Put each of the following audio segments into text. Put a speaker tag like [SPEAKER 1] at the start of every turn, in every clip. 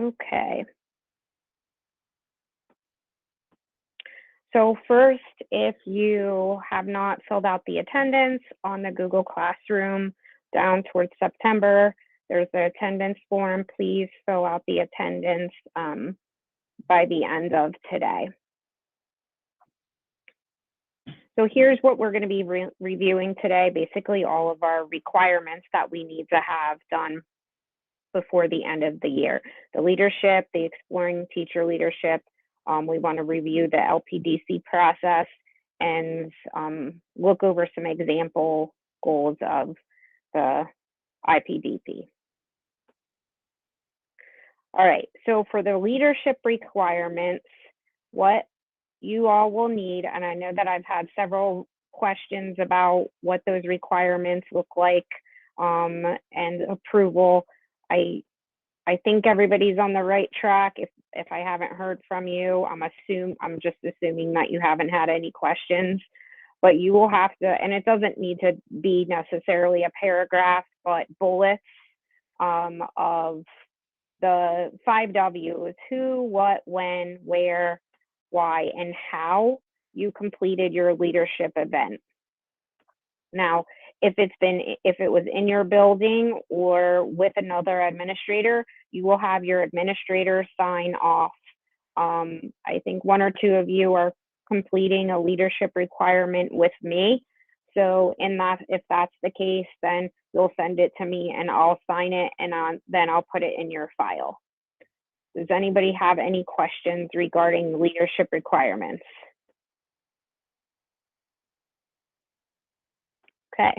[SPEAKER 1] Okay. So first, if you have not filled out the attendance on the Google Classroom down towards September, there's the attendance form. Please fill out the attendance by the end of today. So here's what we're going to be reviewing today, basically all of our requirements that we need to have done before the end of the year. The leadership, the exploring teacher leadership, we want to review the LPDC process and look over some example goals of the IPDP. All right, so for the leadership requirements, what you all will need, and I know that I've had several questions about what those requirements look like and approval. I think everybody's on the right track. If I haven't heard from you, I'm just assuming that you haven't had any questions, but you will have to, and it doesn't need to be necessarily a paragraph, but bullets of the 5 W's: who, what, when, where, why, and how you completed your leadership event. Now, if it was in your building or with another administrator, you will have your administrator sign off. I think 1 or 2 of you are completing a leadership requirement with me. So if that's the case, then you'll send it to me and I'll sign it, and then I'll put it in your file. Does anybody have any questions regarding leadership requirements? Okay.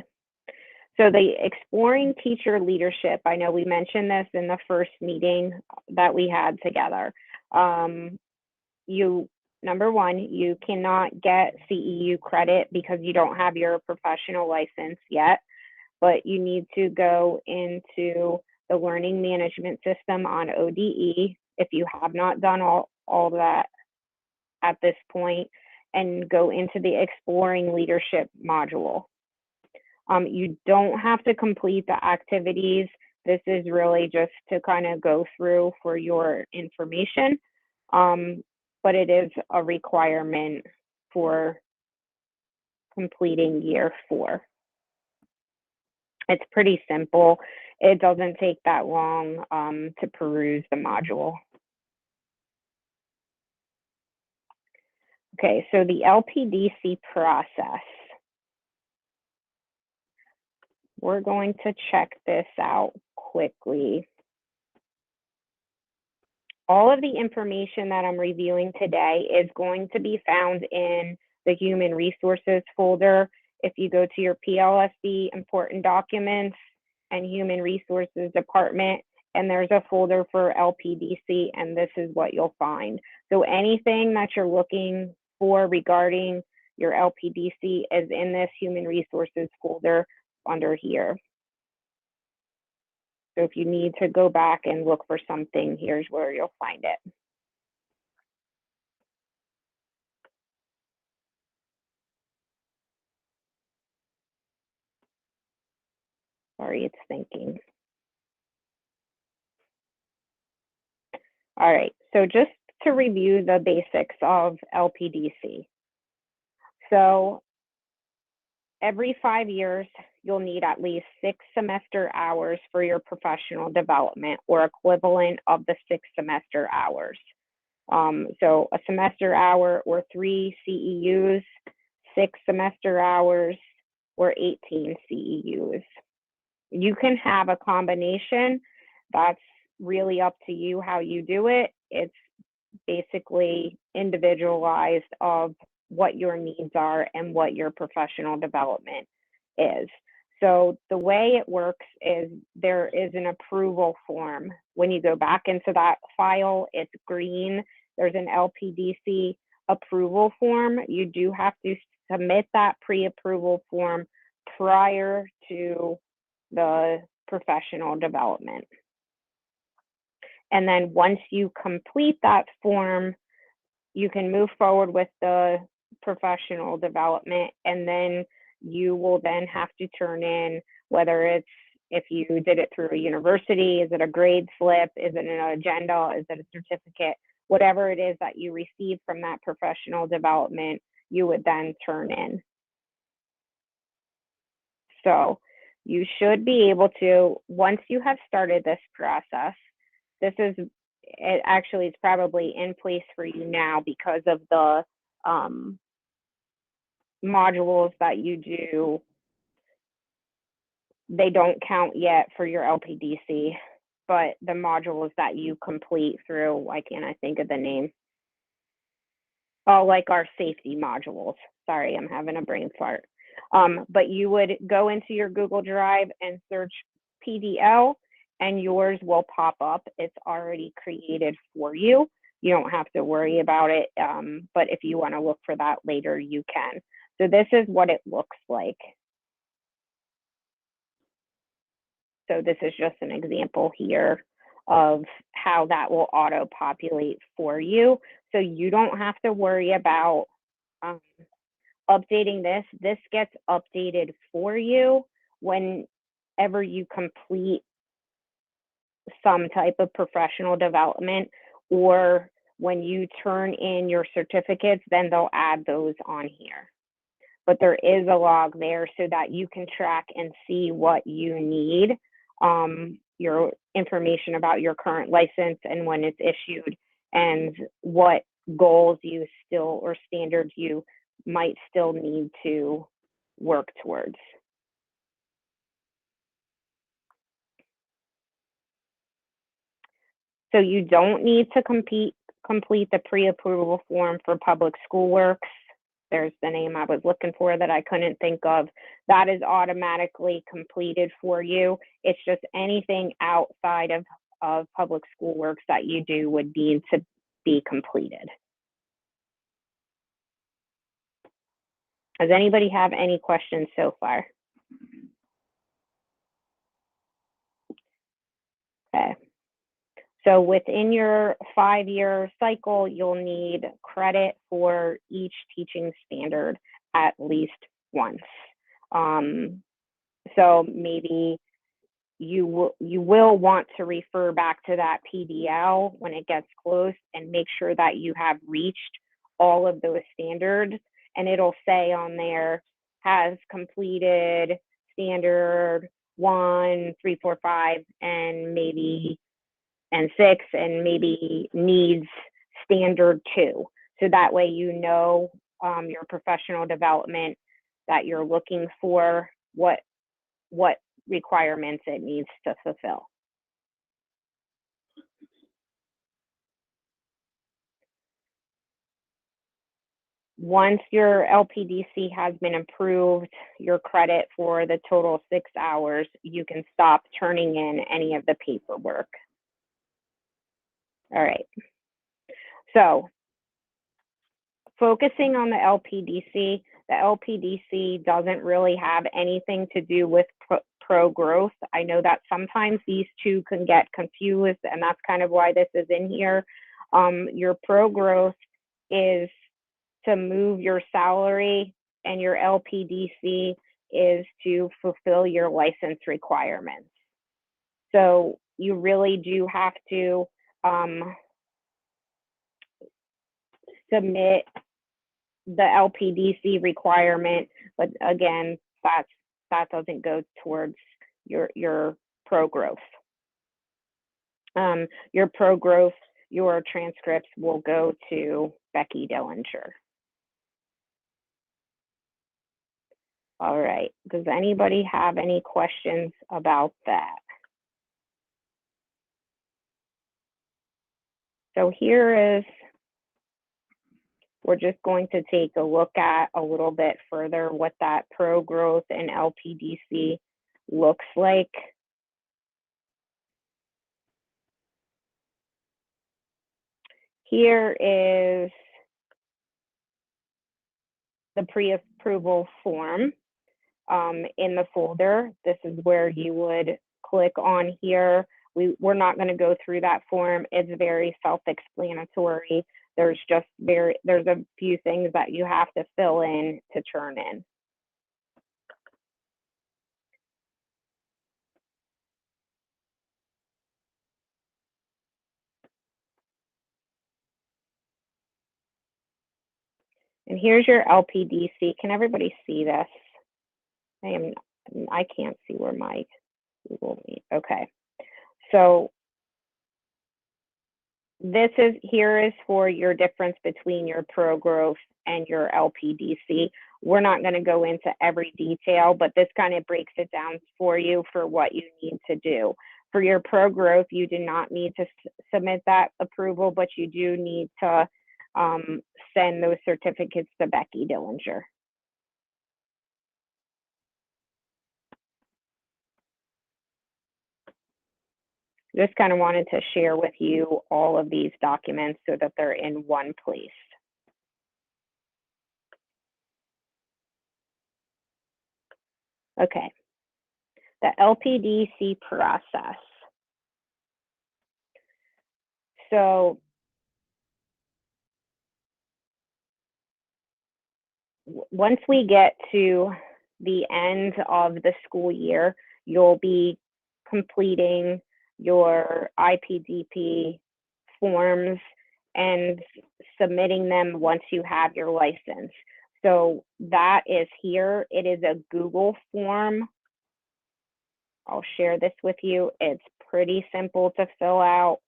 [SPEAKER 1] So the exploring teacher leadership, I know we mentioned this in the first meeting that we had together. Number 1, you cannot get CEU credit because you don't have your professional license yet, but you need to go into the learning management system on ODE if you have not done all that at this point, and go into the exploring leadership module. You don't have to complete the activities. This is really just to kind of go through for your information, but it is a requirement for completing year 4. It's pretty simple. It doesn't take that long to peruse the module. Okay, so the LPDC process. We're going to check this out quickly. All of the information that I'm reviewing today is going to be found in the Human Resources folder. If you go to your PLSD Important Documents and Human Resources Department, and there's a folder for LPDC, and this is what you'll find. So anything that you're looking for regarding your LPDC is in this Human Resources folder under here. So if you need to go back and look for something, here's where you'll find it. Sorry, it's thinking. All right, so just to review the basics of LPDC. So every 5 years, you'll need at least 6 semester hours for your professional development, or equivalent of the 6 semester hours. So a semester hour or 3 CEUs, 6 semester hours or 18 CEUs. You can have a combination. That's really up to you how you do it. It's basically individualized of what your needs are and what your professional development is. So the way it works is there is an approval form. When you go back into that file, it's green. There's an LPDC approval form. You do have to submit that pre-approval form prior to the professional development. And then once you complete that form, you can move forward with the professional development, and then you will then have to turn in whether it's If you did it through a university, is it a grade slip? Is it an agenda? Is it a certificate? Whatever it is that you receive from that professional development, you would then turn in. So you should be able to, once you have started this process, it actually is probably in place for you now because of the modules that you do. They don't count yet for your LPDC, but the modules that you complete through, why can't I think of the name? Oh, like our safety modules. Sorry, I'm having a brain fart. But you would go into your Google Drive and search PDL, and yours will pop up. It's already created for you. You don't have to worry about it. But if you want to look for that later, you can. So this is what it looks like. So this is just an example here of how that will auto-populate for you. So you don't have to worry about updating this. This gets updated for you whenever you complete some type of professional development, or when you turn in your certificates, then they'll add those on here. But there is a log there so that you can track and see what you need, your information about your current license and when it's issued, and what goals you still, or standards you might still need to work towards. So you don't need to complete the pre-approval form for Public School Works. There's the name I was looking for that I couldn't think of. That is automatically completed for you. It's just anything outside of Public School Works that you do would need to be completed. Does anybody have any questions so far? Okay. So within your 5-year cycle, you'll need credit for each teaching standard at least once. So maybe you will want to refer back to that PDL when it gets close and make sure that you have reached all of those standards. And it'll say on there, has completed standard 1, 3, 4, 5, and 6, and maybe needs standard 2. So that way you know your professional development that you're looking for, what requirements it needs to fulfill. Once your LPDC has been approved, your credit for the total 6 hours, you can stop turning in any of the paperwork. All right. So focusing on the LPDC doesn't really have anything to do with pro growth. I know that sometimes these two can get confused, and that's kind of why this is in here. Your pro growth is to move your salary, and your LPDC is to fulfill your license requirements. So you really do have to submit the LPDC requirement, but again, that doesn't go towards your pro growth. Your pro growth, your transcripts will go to Becky Dillinger. All right, does anybody have any questions about that? So here is, we're just going to take a look at a little bit further what that pro growth and LPDC looks like. Here is the pre-approval form in the folder. This is where you would click on here. We're not going to go through that form. It's very self-explanatory. There's a few things that you have to fill in to turn in. And here's your LPDC. Can everybody see this? I can't see where my Google Meet. Okay. So here is for your difference between your pro growth and your LPDC. We're not going to go into every detail, but this kind of breaks it down for you for what you need to do. For your pro growth, you do not need to submit that approval, but you do need to send those certificates to Becky Dillinger. Just kind of wanted to share with you all of these documents so that they're in one place. Okay, the LPDC process. So once we get to the end of the school year, you'll be completing your IPDP forms and submitting them once you have your license. So that is here. It is a Google form. I'll share this with you. It's pretty simple to fill out.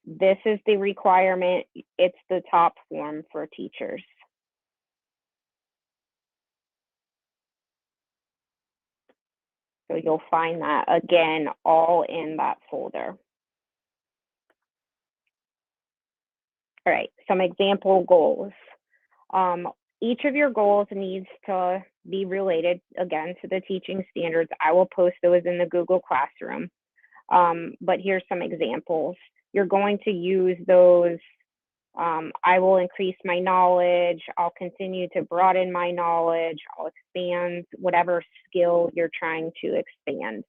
[SPEAKER 1] This is the requirement. It's the top form for teachers. So you'll find that again, all in that folder. All right, some example goals. Each of your goals needs to be related, again, to the teaching standards. I will post those in the Google Classroom. But here's some examples. You're going to use those. I will increase my knowledge. I'll continue to broaden my knowledge. I'll expand whatever skill you're trying to expand.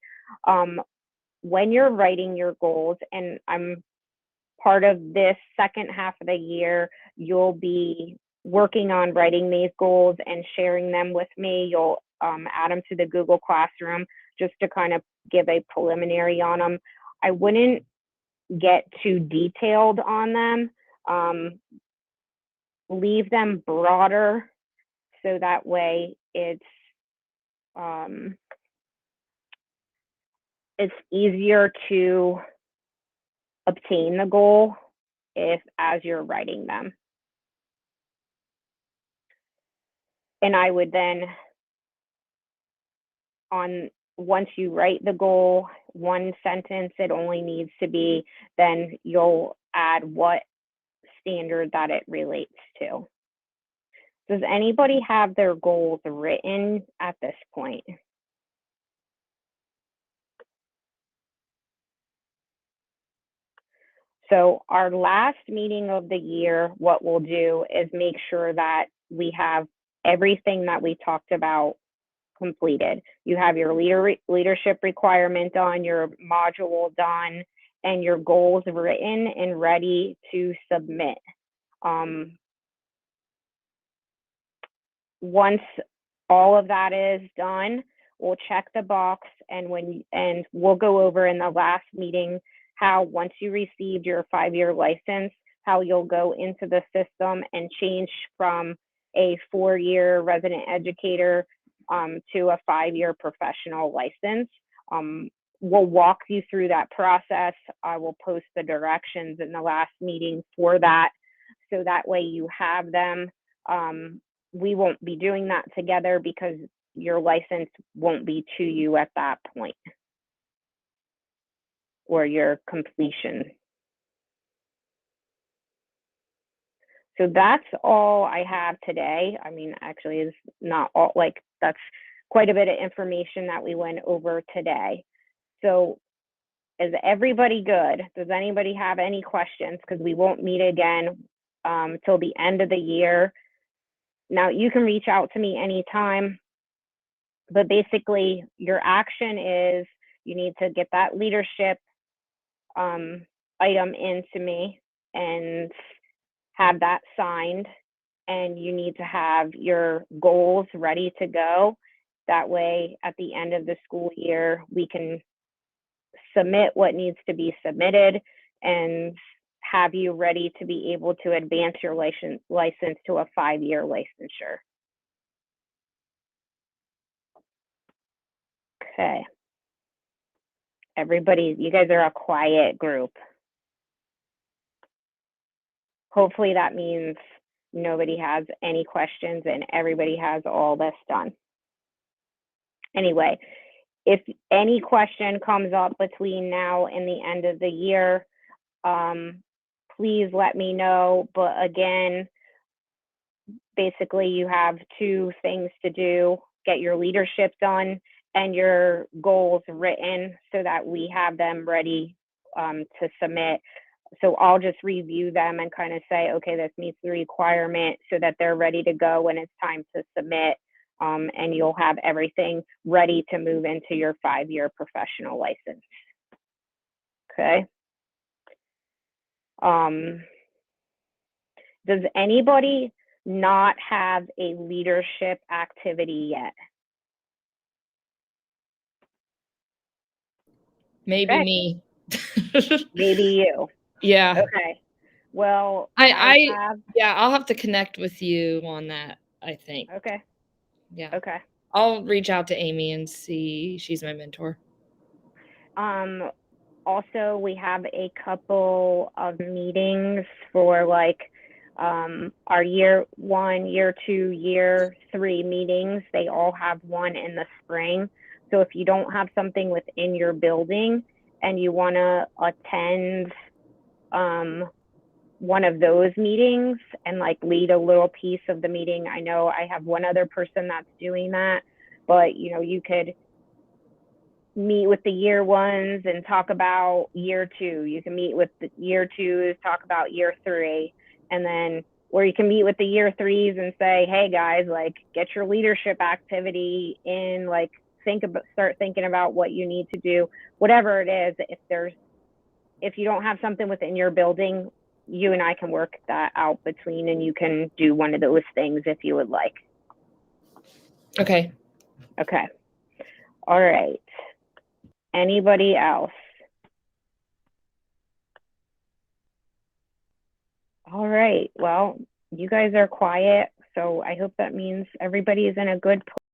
[SPEAKER 1] When you're writing your goals, and I'm part of this second half of the year, you'll be working on writing these goals and sharing them with me. You'll add them to the Google Classroom just to kind of give a preliminary on them. I wouldn't get too detailed on them. Leave them broader so that way it's easier to obtain the goal as you're writing them. And I would then, once you write the goal, one sentence it only needs to be, then you'll add what standard that it relates to. Does anybody have their goals written at this point? So our last meeting of the year, what we'll do is make sure that we have everything that we talked about completed. You have your leadership requirement done, your module done, and your goals written and ready to submit. Once all of that is done, we'll check the box, and we'll go over in the last meeting how, once you received your 5-year license, how you'll go into the system and change from a 4-year resident educator to a 5-year professional license. We'll walk you through that process. I will post the directions in the last meeting for that, so that way you have them. We won't be doing that together because your license won't be to you at that point, or your completion. So that's all I have today. I mean, actually, it's not all, like, that's quite a bit of information that we went over today. So is everybody good? Does anybody have any questions? Because we won't meet again till the end of the year. Now, you can reach out to me anytime, but basically your action is you need to get that leadership item into me and have that signed, and you need to have your goals ready to go. That way, at the end of the school year, we can submit what needs to be submitted and have you ready to be able to advance your license to a 5-year licensure. Okay. Everybody, you guys are a quiet group. Hopefully that means nobody has any questions and everybody has all this done. Anyway, if any question comes up between now and the end of the year, please let me know. But again, basically you have 2 things to do: get your leadership done and your goals written so that we have them ready to submit. So I'll just review them and kind of say, okay, this meets the requirement, so that they're ready to go when it's time to submit. And you'll have everything ready to move into your 5-year professional license. Okay. Does anybody not have a leadership activity yet?
[SPEAKER 2] Maybe
[SPEAKER 1] okay.
[SPEAKER 2] me.
[SPEAKER 1] Maybe you.
[SPEAKER 2] Yeah.
[SPEAKER 1] Okay. Well,
[SPEAKER 2] I'll have to connect with you on that, I think.
[SPEAKER 1] Okay.
[SPEAKER 2] Yeah.
[SPEAKER 1] Okay.
[SPEAKER 2] I'll reach out to Amy and see. She's my mentor.
[SPEAKER 1] Also, we have a couple of meetings for like our year 1, year 2, year 3 meetings. They all have one in the spring. So if you don't have something within your building and you want to attend one of those meetings and like lead a little piece of the meeting, I know I have one other person that's doing that, but you could meet with the year 1s and talk about year 2. You can meet with the year 2s, talk about year 3, and then, or you can meet with the year 3s and say, hey guys, like get your leadership activity in, like start thinking about what you need to do, whatever it is. If you don't have something within your building, you and I can work that out between, and you can do one of those things if you would like.
[SPEAKER 2] Okay.
[SPEAKER 1] Okay. All right. Anybody else? All right. Well, you guys are quiet, so I hope that means everybody is in a good place.